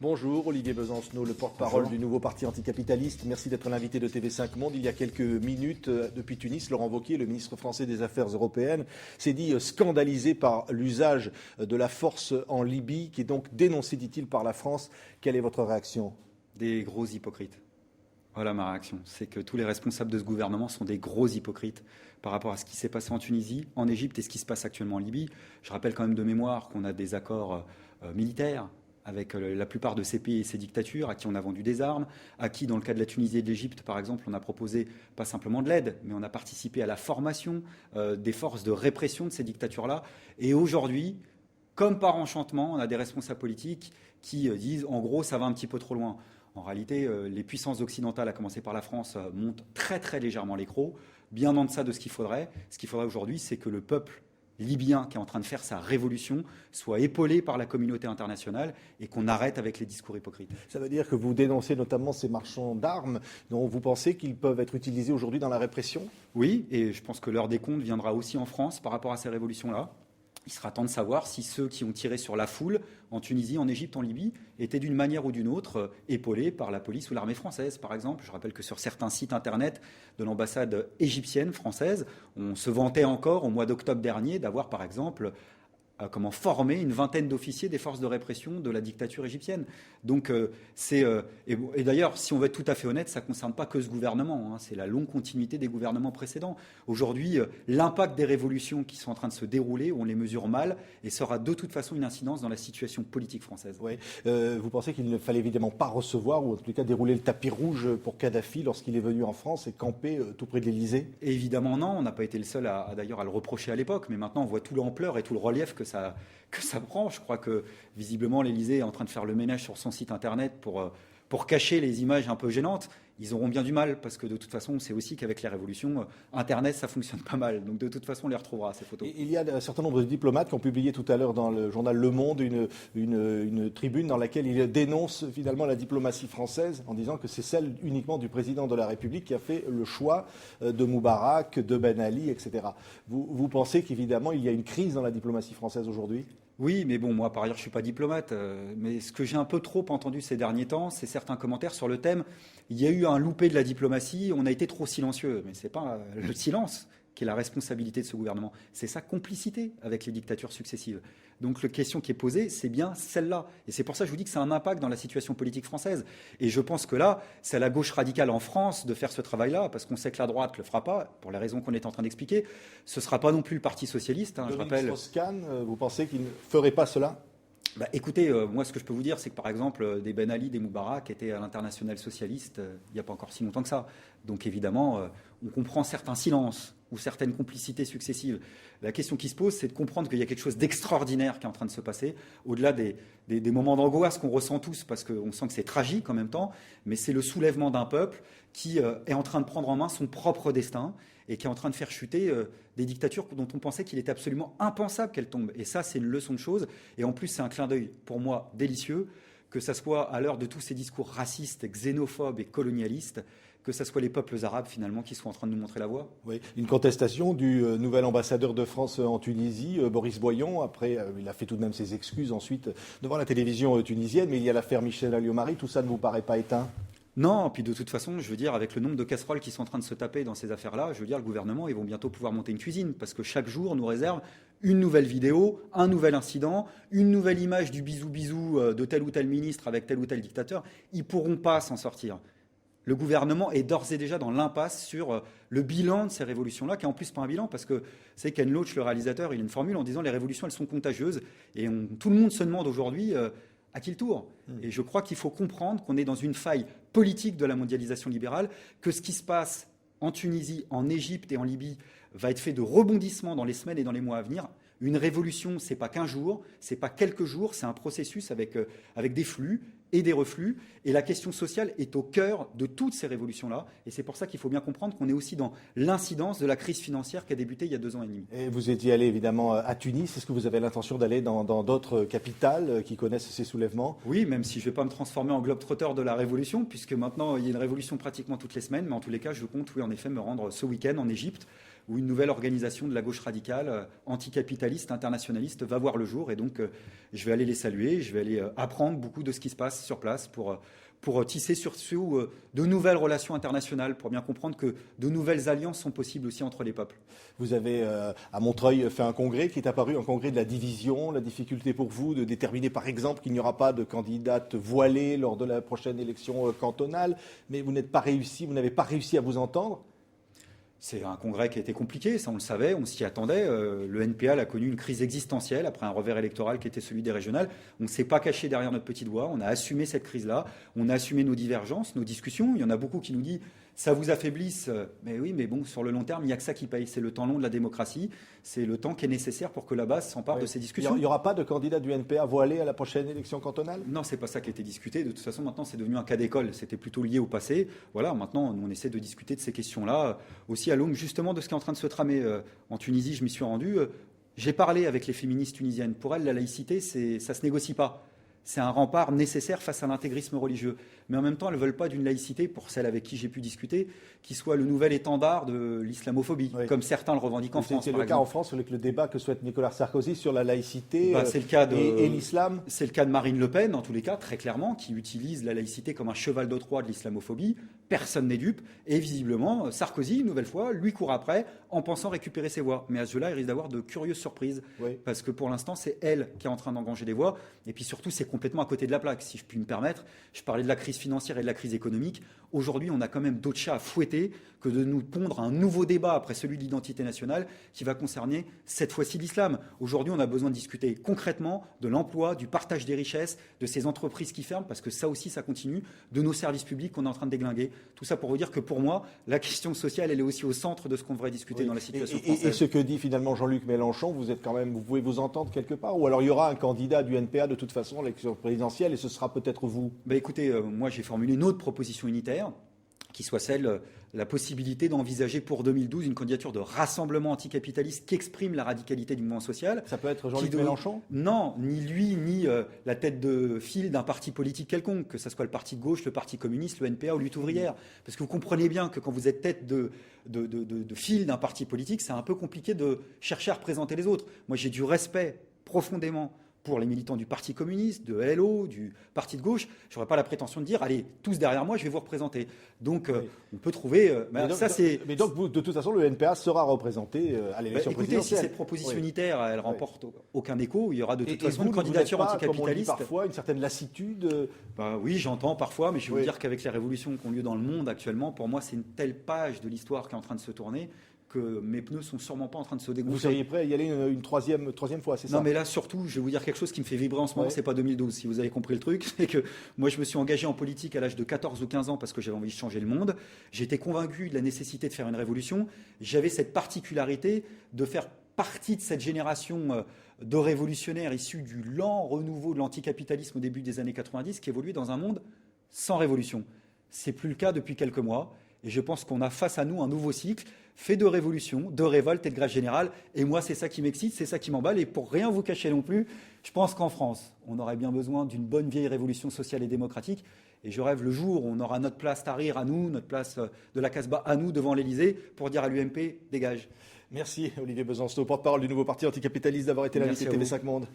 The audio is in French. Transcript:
Bonjour, Olivier Besancenot, le porte-parole du nouveau parti anticapitaliste. Merci d'être l'invité de TV5 Monde. Il y a quelques minutes, depuis Tunis, Laurent Wauquiez, le ministre français des Affaires européennes, s'est dit scandalisé par l'usage de la force en Libye, qui est donc dénoncé, dit-il, par la France. Quelle est votre réaction ? Des gros hypocrites. Voilà ma réaction. C'est que tous les responsables de ce gouvernement sont des gros hypocrites par rapport à ce qui s'est passé en Tunisie, en Égypte et ce qui se passe actuellement en Libye. Je rappelle quand même de mémoire qu'on a des accords militaires avec la plupart de ces pays et ces dictatures, à qui on a vendu des armes, à qui, dans le cas de la Tunisie et de l'Égypte, par exemple, on a proposé pas simplement de l'aide, mais on a participé à la formation des forces de répression de ces dictatures-là. Et aujourd'hui, comme par enchantement, on a des responsables politiques qui disent, en gros, ça va un petit peu trop loin. En réalité, les puissances occidentales, à commencer par la France, montent très très légèrement l'écrou, bien en deçà de ce qu'il faudrait. Ce qu'il faudrait aujourd'hui, c'est que le peuple libyen qui est en train de faire sa révolution soit épaulé par la communauté internationale et qu'on arrête avec les discours hypocrites. Ça veut dire que vous dénoncez notamment ces marchands d'armes dont vous pensez qu'ils peuvent être utilisés aujourd'hui dans la répression ? Oui, et je pense que l'heure des comptes viendra aussi en France par rapport à ces révolutions-là. Il sera temps de savoir si ceux qui ont tiré sur la foule en Tunisie, en Égypte, en Libye, étaient d'une manière ou d'une autre épaulés par la police ou l'armée française, par exemple. Je rappelle que sur certains sites internet de l'ambassade égyptienne française, on se vantait encore au mois d'octobre dernier d'avoir, par exemple, formé une vingtaine d'officiers des forces de répression de la dictature égyptienne. Donc, et d'ailleurs, si on veut être tout à fait honnête, ça ne concerne pas que ce gouvernement, hein, c'est la longue continuité des gouvernements précédents. Aujourd'hui, l'impact des révolutions qui sont en train de se dérouler, on les mesure mal, et ça aura de toute façon une incidence dans la situation politique française. Oui. Vous pensez qu'il ne fallait évidemment pas recevoir, ou en tout cas dérouler le tapis rouge pour Kadhafi lorsqu'il est venu en France et camper tout près de l'Élysée ? Évidemment non, on n'a pas été le seul d'ailleurs à le reprocher à l'époque, mais maintenant on voit toute l'ampleur et tout le relief que ça prend. Je crois que visiblement l'Élysée est en train de faire le ménage sur son site internet pour cacher les images un peu gênantes. Ils auront bien du mal parce que de toute façon on sait aussi qu'avec les révolutions, internet ça fonctionne pas mal. Donc de toute façon on les retrouvera ces photos. Il y a un certain nombre de diplomates qui ont publié tout à l'heure dans le journal Le Monde une tribune dans laquelle ils dénoncent finalement la diplomatie française en disant que c'est celle uniquement du président de la République qui a fait le choix de Moubarak, de Ben Ali, etc. Vous pensez qu'évidemment il y a une crise dans la diplomatie française aujourd'hui ? Oui, mais bon, moi par ailleurs je ne suis pas diplomate, mais ce que j'ai un peu trop entendu ces derniers temps, c'est certains commentaires sur le thème « il y a eu un loupé de la diplomatie, on a été trop silencieux ». Mais ce n'est pas le silence qui est la responsabilité de ce gouvernement, c'est sa complicité avec les dictatures successives. Donc la question qui est posée, c'est bien celle-là. Et c'est pour ça que je vous dis que c'est un impact dans la situation politique française. Et je pense que là, c'est à la gauche radicale en France de faire ce travail-là, parce qu'on sait que la droite ne le fera pas, pour les raisons qu'on est en train d'expliquer. Ce ne sera pas non plus le Parti socialiste. Je rappelle. Strauss-Kahn, vous pensez qu'il ne ferait pas cela ? Écoutez, moi ce que je peux vous dire, c'est que par exemple, des Ben Ali, des Moubarak étaient à l'international socialiste il n'y a pas encore si longtemps que ça. Donc évidemment, on comprend certains silences ou certaines complicités successives. La question qui se pose, c'est de comprendre qu'il y a quelque chose d'extraordinaire qui est en train de se passer, au-delà des moments d'angoisse qu'on ressent tous, parce qu'on sent que c'est tragique en même temps, mais c'est le soulèvement d'un peuple qui est en train de prendre en main son propre destin et qui est en train de faire chuter des dictatures dont on pensait qu'il était absolument impensable qu'elles tombent. Et ça, c'est une leçon de choses. Et en plus, c'est un clin d'œil, pour moi, délicieux, que ça soit à l'heure de tous ces discours racistes, xénophobes et colonialistes, que ce soit les peuples arabes, finalement, qui sont en train de nous montrer la voie. Oui, une contestation du nouvel ambassadeur de France en Tunisie, Boris Boyon. Après, il a fait tout de même ses excuses ensuite devant la télévision tunisienne. Mais il y a l'affaire Michel Alliot-Marie. Tout ça ne vous paraît pas éteint ? Non, puis de toute façon, je veux dire, avec le nombre de casseroles qui sont en train de se taper dans ces affaires-là, je veux dire, le gouvernement, ils vont bientôt pouvoir monter une cuisine, parce que chaque jour nous réserve une nouvelle vidéo, un nouvel incident, une nouvelle image du bisou-bisou de tel ou tel ministre avec tel ou tel dictateur. Ils ne pourront pas s'en sortir. Le gouvernement est d'ores et déjà dans l'impasse sur le bilan de ces révolutions-là, qui est en plus pas un bilan, parce que c'est Ken Loach, le réalisateur, il a une formule en disant les révolutions, elles sont contagieuses, et tout le monde se demande aujourd'hui à qui le tour. Et je crois qu'il faut comprendre qu'on est dans une faille politique de la mondialisation libérale, que ce qui se passe en Tunisie, en Égypte et en Libye va être fait de rebondissements dans les semaines et dans les mois à venir. Une révolution, c'est pas qu'un jour, c'est pas quelques jours, c'est un processus avec des flux et des reflux. Et la question sociale est au cœur de toutes ces révolutions-là. Et c'est pour ça qu'il faut bien comprendre qu'on est aussi dans l'incidence de la crise financière qui a débuté il y a 2 ans et demi. Et vous étiez allé évidemment à Tunis. Est-ce que vous avez l'intention d'aller dans d'autres capitales qui connaissent ces soulèvements ? Oui, même si je ne vais pas me transformer en globe-trotteur de la révolution, puisque maintenant il y a une révolution pratiquement toutes les semaines. Mais en tous les cas, je compte, oui, en effet, me rendre ce week-end en Égypte où une nouvelle organisation de la gauche radicale, anticapitaliste, internationaliste, va voir le jour. Et donc, je vais aller les saluer, je vais aller apprendre beaucoup de ce qui se passe sur place pour tisser surtout de nouvelles relations internationales, pour bien comprendre que de nouvelles alliances sont possibles aussi entre les peuples. Vous avez, à Montreuil, fait un congrès qui est apparu, un congrès de la division, la difficulté pour vous de déterminer, par exemple, qu'il n'y aura pas de candidate voilée lors de la prochaine élection cantonale, mais vous n'avez pas réussi à vous entendre. C'est un congrès qui a été compliqué, ça on le savait, on s'y attendait. Le NPA a connu une crise existentielle après un revers électoral qui était celui des régionales. On ne s'est pas caché derrière notre petite voix, on a assumé cette crise-là, on a assumé nos divergences, nos discussions. Il y en a beaucoup qui nous disent ça vous affaiblisse. Mais oui, mais bon, sur le long terme, il n'y a que ça qui paye. C'est le temps long de la démocratie, c'est le temps qui est nécessaire pour que la base s'empare de ces discussions. Il n'y aura pas de candidat du NPA voilé à la prochaine élection cantonale ? Non, c'est pas ça qui a été discuté. De toute façon, maintenant, c'est devenu un cas d'école. C'était plutôt lié au passé. Voilà, maintenant, on essaie de discuter de ces questions-là. Aussi à l'aune, justement, de ce qui est en train de se tramer en Tunisie, je m'y suis rendu. J'ai parlé avec les féministes tunisiennes. Pour elles, la laïcité, ça ne se négocie pas. C'est un rempart nécessaire face à l'intégrisme religieux. Mais en même temps, elles ne veulent pas d'une laïcité, pour celles avec qui j'ai pu discuter, qui soit le nouvel étendard de l'islamophobie, comme certains le revendiquent en France. C'est le cas en France avec le débat que souhaite Nicolas Sarkozy sur la laïcité et l'islam. C'est le cas de Marine Le Pen, en tous les cas, très clairement, qui utilise la laïcité comme un cheval de Troie de l'islamophobie. Personne n'est dupe. Et visiblement, Sarkozy, une nouvelle fois, lui court après en pensant récupérer ses voix. Mais à ce jeu-là, il risque d'avoir de curieuses surprises. Parce que pour l'instant, c'est elle qui est en train d'engranger des voix. Et puis surtout, c'est complètement à côté de la plaque, si je puis me permettre. Je parlais de la crise financière et de la crise économique. Aujourd'hui, on a quand même d'autres chats à fouetter que de nous pondre un nouveau débat après celui de l'identité nationale qui va concerner cette fois-ci l'islam. Aujourd'hui, on a besoin de discuter concrètement de l'emploi, du partage des richesses, de ces entreprises qui ferment, parce que ça aussi, ça continue, de nos services publics qu'on est en train de déglinguer. Tout ça pour vous dire que pour moi, la question sociale, elle est aussi au centre de ce qu'on devrait discuter dans la situation française. Et ce que dit finalement Jean-Luc Mélenchon, vous pouvez vous entendre quelque part ? Ou alors il y aura un candidat du NPA de toute façon à l'élection présidentielle et ce sera peut-être vous ? Écoutez, moi j'ai formulé une autre proposition unitaire qui soit la possibilité d'envisager pour 2012 une candidature de rassemblement anticapitaliste qui exprime la radicalité du mouvement social. Ça peut être Jean-Luc Mélenchon ? Non, ni lui, ni la tête de file d'un parti politique quelconque, que ce soit le parti de gauche, le parti communiste, le NPA ou Lutte ouvrière. Parce que vous comprenez bien que quand vous êtes tête de file d'un parti politique, c'est un peu compliqué de chercher à représenter les autres. Moi, j'ai du respect profondément pour les militants du Parti communiste, de LO, du Parti de gauche. Je n'aurais pas la prétention de dire, allez, tous derrière moi, je vais vous représenter. Donc, on peut trouver... Mais donc, vous, de toute façon, le NPA sera représenté à l'élection présidentielle. Si cette proposition unitaire, elle remporte aucun écho, il y aura de toute façon une candidature anticapitaliste. Comme on dit parfois, une certaine lassitude. Oui, j'entends parfois, mais je vais vous dire qu'avec les révolutions qui ont lieu dans le monde actuellement, pour moi, c'est une telle page de l'histoire qui est en train de se tourner que mes pneus sont sûrement pas en train de se dégonfler. Vous seriez prêt à y aller une troisième fois, c'est ça ? Non, mais là, surtout, je vais vous dire quelque chose qui me fait vibrer en ce moment, c'est pas 2012, si vous avez compris le truc. C'est que moi, je me suis engagé en politique à l'âge de 14 ou 15 ans parce que j'avais envie de changer le monde. J'étais convaincu de la nécessité de faire une révolution. J'avais cette particularité de faire partie de cette génération de révolutionnaires issus du lent renouveau de l'anticapitalisme au début des années 90 qui évoluait dans un monde sans révolution. C'est plus le cas depuis quelques mois. Et je pense qu'on a face à nous un nouveau cycle fait de révolution, de révolte et de grève générale. Et moi, c'est ça qui m'excite, c'est ça qui m'emballe. Et pour rien vous cacher non plus, je pense qu'en France, on aurait bien besoin d'une bonne vieille révolution sociale et démocratique. Et je rêve le jour où on aura notre place Tahrir à nous, notre place de la Casbah à nous devant l'Élysée pour dire à l'UMP, dégage. Merci Olivier Besancenot, porte-parole du nouveau parti anticapitaliste, d'avoir été l'invité de TV5 Monde.